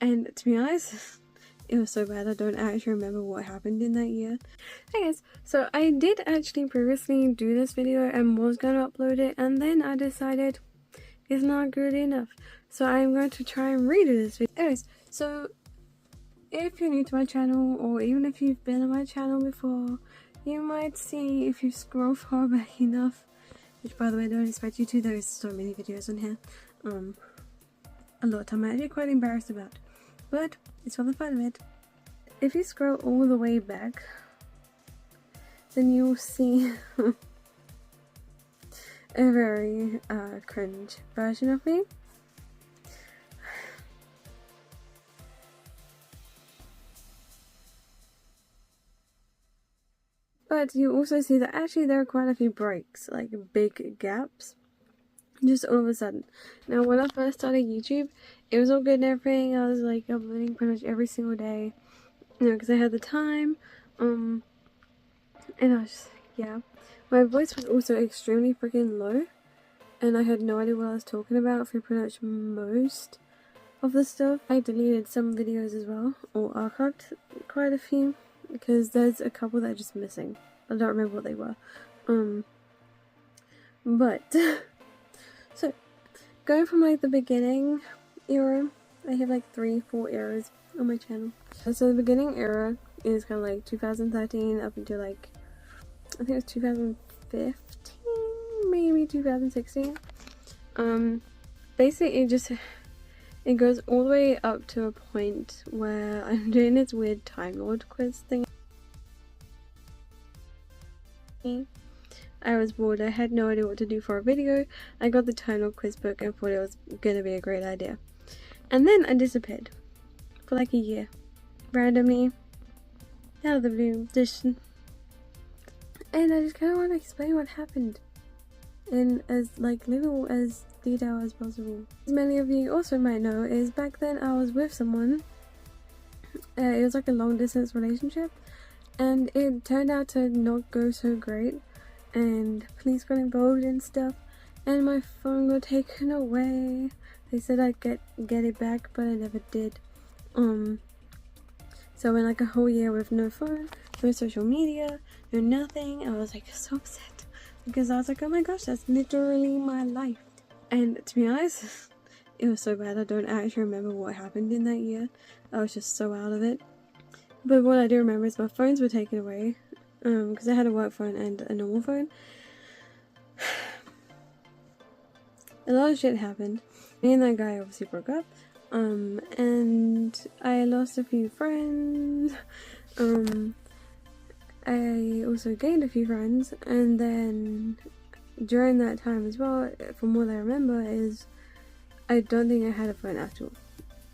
And to be honest, it was so bad I don't actually remember what happened in that year. Hey guys, so I did actually previously do this video and was going to upload it, and then I decided it's not good enough. So I'm going to try and redo this video. Anyways, so if you're new to my channel, or even if you've been on my channel before, you might see, if you scroll far back enough, which by the way I don't expect you to, there is so many videos on here, a lot I'm actually quite embarrassed about, but it's for the fun of it. If you scroll all the way back, then you'll see a very cringe version of me. But you also see that actually there are quite a few breaks, like big gaps, just all of a sudden. Now when I first started YouTube, it was all good and everything. I was like uploading pretty much every single day, you know, because I had the time, and I was just, yeah. My voice was also extremely freaking low, and I had no idea what I was talking about for pretty much most of the stuff. I deleted some videos as well, or archived quite a few, because there's a couple that are just missing. I don't remember what they were. But so going from like the beginning era, I have like 3-4 eras on my channel. So the beginning era is kind of like 2013 up until like, I think it was 2015, maybe 2016. Basically it goes all the way up to a point where I'm doing this weird Time Lord quiz thing. I was bored, I had no idea what to do for a video. I got the Time Lord quiz book and thought it was gonna be a great idea. And then I disappeared for like a year. Randomly, out of the blue, just... And I just kind of want to explain what happened in as like little as detail as possible. As many of you also might know, is back then I was with someone. It was like a long distance relationship, and it turned out to not go so great, and police got involved and stuff, and my phone got taken away. They said I'd get it back, but I never did. So I went like a whole year with no phone, no social media, no nothing. I was like so upset, because I was like, oh my gosh, that's literally my life. And to be honest, it was so bad I don't actually remember what happened in that year. I was just so out of it. But what I do remember is my phones were taken away, because I had a work phone and a normal phone. A lot of shit happened. Me and that guy obviously broke up, and I lost a few friends. I also gained a few friends, and then during that time as well, from what I remember, is I don't think I had a phone at all.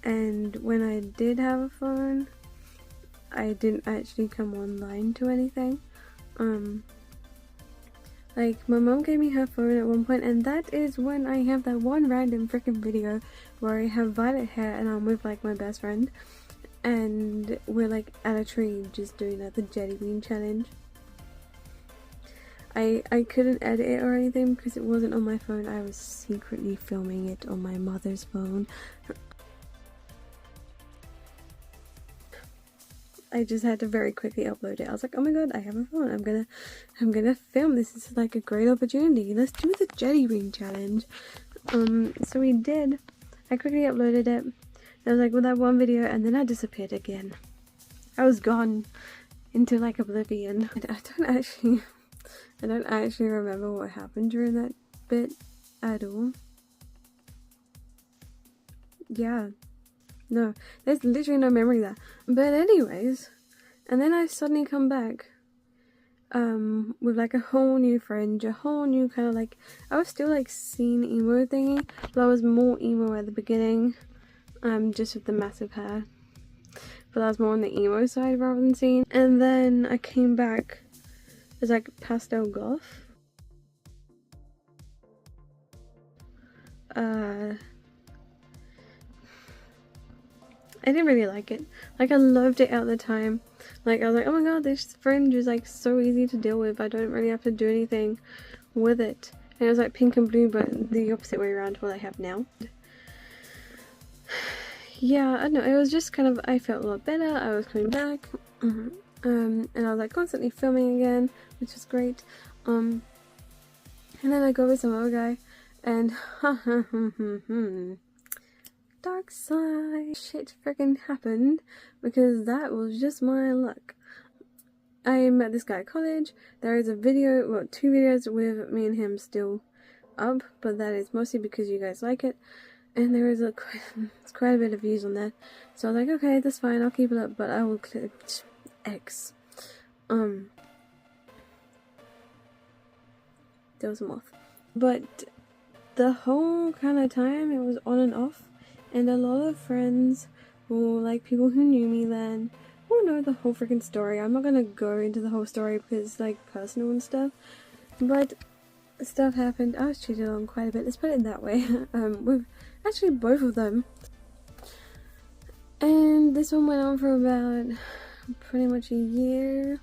And when I did have a phone, I didn't actually come online to anything. Like my mom gave me her phone at one point, and that is when I have that one random freaking video where I have violet hair and I'm with like my best friend, and we're like at a tree just doing like the jelly bean challenge. I couldn't edit it or anything because it wasn't on my phone. I was secretly filming it on my mother's phone. I just had to very quickly upload it. I was like, oh my god, I have a phone. I'm gonna film this. This is like a great opportunity. Let's do the jelly bean challenge. So we did. I quickly uploaded it. I was like, with that one video, and then I disappeared again. I was gone into like oblivion. I don't actually remember what happened during that bit at all. Yeah. No, there's literally no memory there. But anyways, and then I suddenly come back with like a whole new friend, a whole new kind of like, I was still like scene emo thingy, but I was more emo at the beginning, just with the massive hair. But I was more on the emo side rather than scene. And then I came back as like pastel goth. I didn't really like it. Like, I loved it at the time. Like, I was like, oh my god, this fringe is like so easy to deal with. I don't really have to do anything with it. And it was like pink and blue, but the opposite way around to what I have now. yeah, I don't know, it was just kind of, I felt a lot better, I was coming back, and I was like constantly filming again, which was great, and then I go with some other guy, and dark side shit freaking happened, because that was just my luck. I met this guy at college. There is a video, well, 2 videos with me and him still up, but that is mostly because you guys like it, and there is quite a bit of views on that, so I was like, okay, that's fine, I'll keep it up, but I will click X. There was a moth, but the whole kind of time it was on and off, and a lot of friends, or like people who knew me then, will know the whole freaking story. I'm not gonna go into the whole story because it's like personal and stuff, but stuff happened. I was cheated on quite a bit, let's put it that way, with actually both of them, and this one went on for about pretty much a year,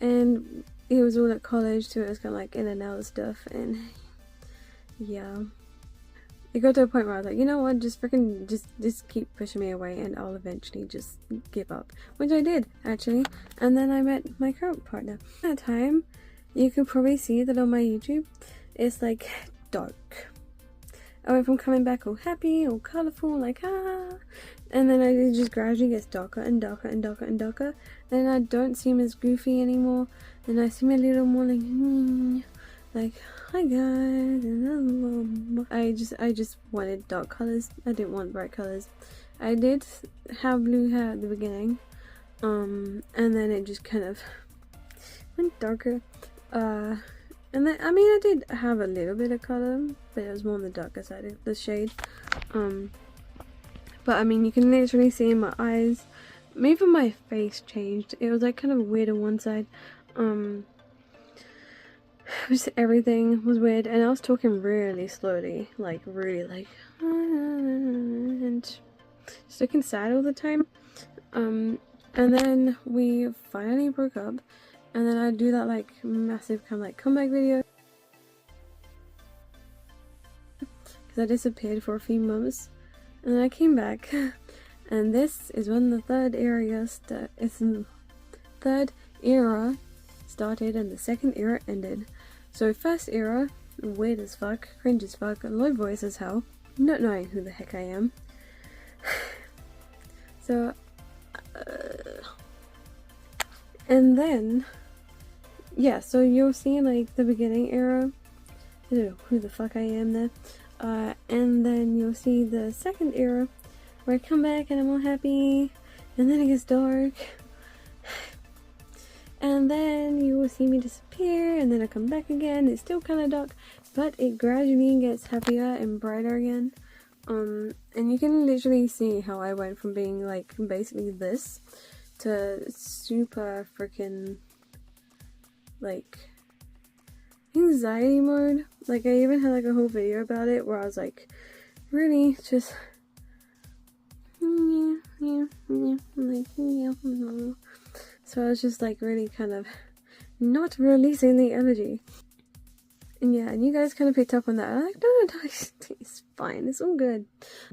and it was all at college, so it was kind of like in and out of stuff, and yeah, it got to a point where I was like, you know what, just freaking just keep pushing me away and I'll eventually just give up, which I did actually. And then I met my current partner. At that time, you can probably see that on my YouTube, it's like dark. I went from coming back all happy, all colourful, like ah, and then it just gradually gets darker and darker and darker and darker. Then I don't seem as goofy anymore, and I seem a little more like hi guys. I just wanted dark colors. I didn't want bright colors. I did have blue hair at the beginning, and then it just kind of went darker. And then, I mean, I did have a little bit of color, but it was more on the darker side of the shade. But I mean, you can literally see in my eyes, even my face changed. It was like kind of weird on one side. Just everything was weird, and I was talking really slowly, like really like, and just looking sad all the time. And then we finally broke up. And then I do that like massive kind of like comeback video, because I disappeared for a few months, and then I came back, and this is when the third era started and the second era ended. So first era, weird as fuck, cringe as fuck, low voice as hell, not knowing who the heck I am. So and then yeah, so you'll see like the beginning era, I don't know who the fuck I am there, and then you'll see the second era where I come back and I'm all happy, and then it gets dark, and then you will see me disappear, and then I come back again. It's still kind of dark, but it gradually gets happier and brighter again. And you can literally see how I went from being like basically this to super freaking like anxiety mode. Like I even had like a whole video about it where I was like really just so I was just like really kind of not releasing the energy. And yeah, and you guys kind of picked up on that. I'm like, no, it's fine, it's all good.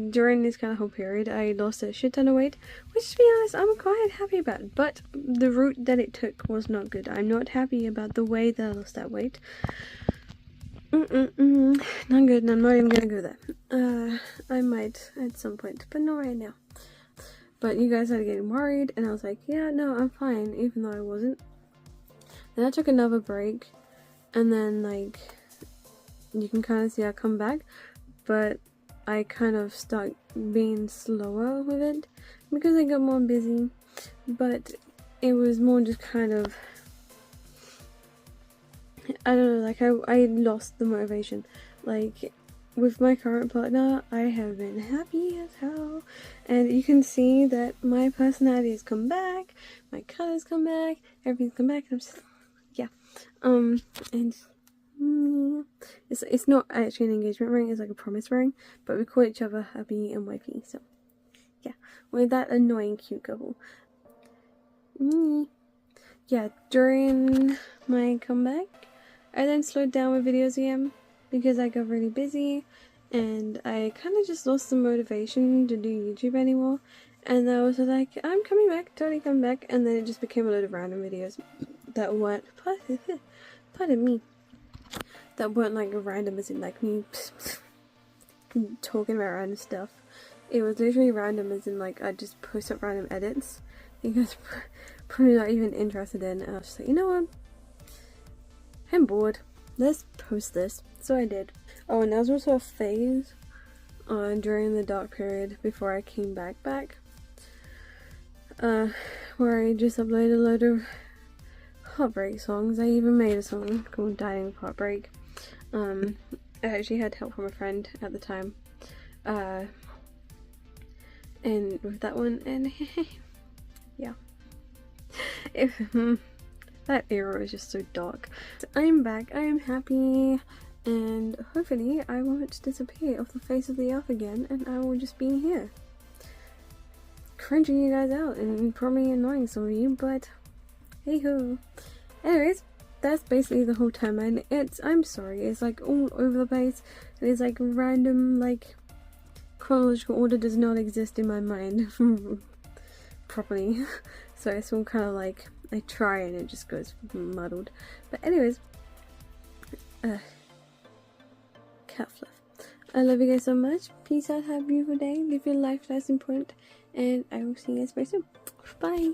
During this kind of whole period, I lost a shit ton of weight, which to be honest, I'm quite happy about. But the route that it took was not good. I'm not happy about the way that I lost that weight. Not good, and I'm not even gonna go there. I might at some point, but not right now. But you guys started getting worried, and I was like, yeah, no, I'm fine, even though I wasn't. Then I took another break, and then like you can kind of see I come back, but I kind of start being slower with it because I got more busy. But it was more just kind of, I don't know, like I lost the motivation. Like with my current partner, I have been happy as hell, and you can see that my personality has come back, my colors come back, everything's come back, and I'm just yeah. And it's not actually an engagement ring, it's like a promise ring, but we call each other hubby and wifey, so yeah, we're that annoying cute couple. Yeah, during my comeback, I then slowed down with videos again because I got really busy, and I kind of just lost the motivation to do YouTube anymore. And I was like, I'm coming back, totally coming back, and then it just became a load of random videos that weren't, pardon me, that weren't like random as in like me talking about random stuff. It was literally random as in like I just post up random edits you guys probably not even interested in, and I was just like, you know what, I'm bored, let's post this. So I did. Oh, and there was also a phase during the dark period before I came back where I just uploaded a load of heartbreak songs. I even made a song called Dying of Heartbreak. I actually had help from a friend at the time, and with that one, and yeah, that era was just so dark. So I'm back, I am happy, and hopefully I won't disappear off the face of the earth again, and I will just be here cringing you guys out and probably annoying some of you, but hey ho. Anyways, that's basically the whole timeline. I'm sorry, it's like all over the place. It's like random, like chronological order does not exist in my mind properly. So it's all kind of like I try and it just goes muddled. But anyways, cat fluff. I love you guys so much. Peace out, have a beautiful day. Live your life, that's important. And I will see you guys very soon. Bye.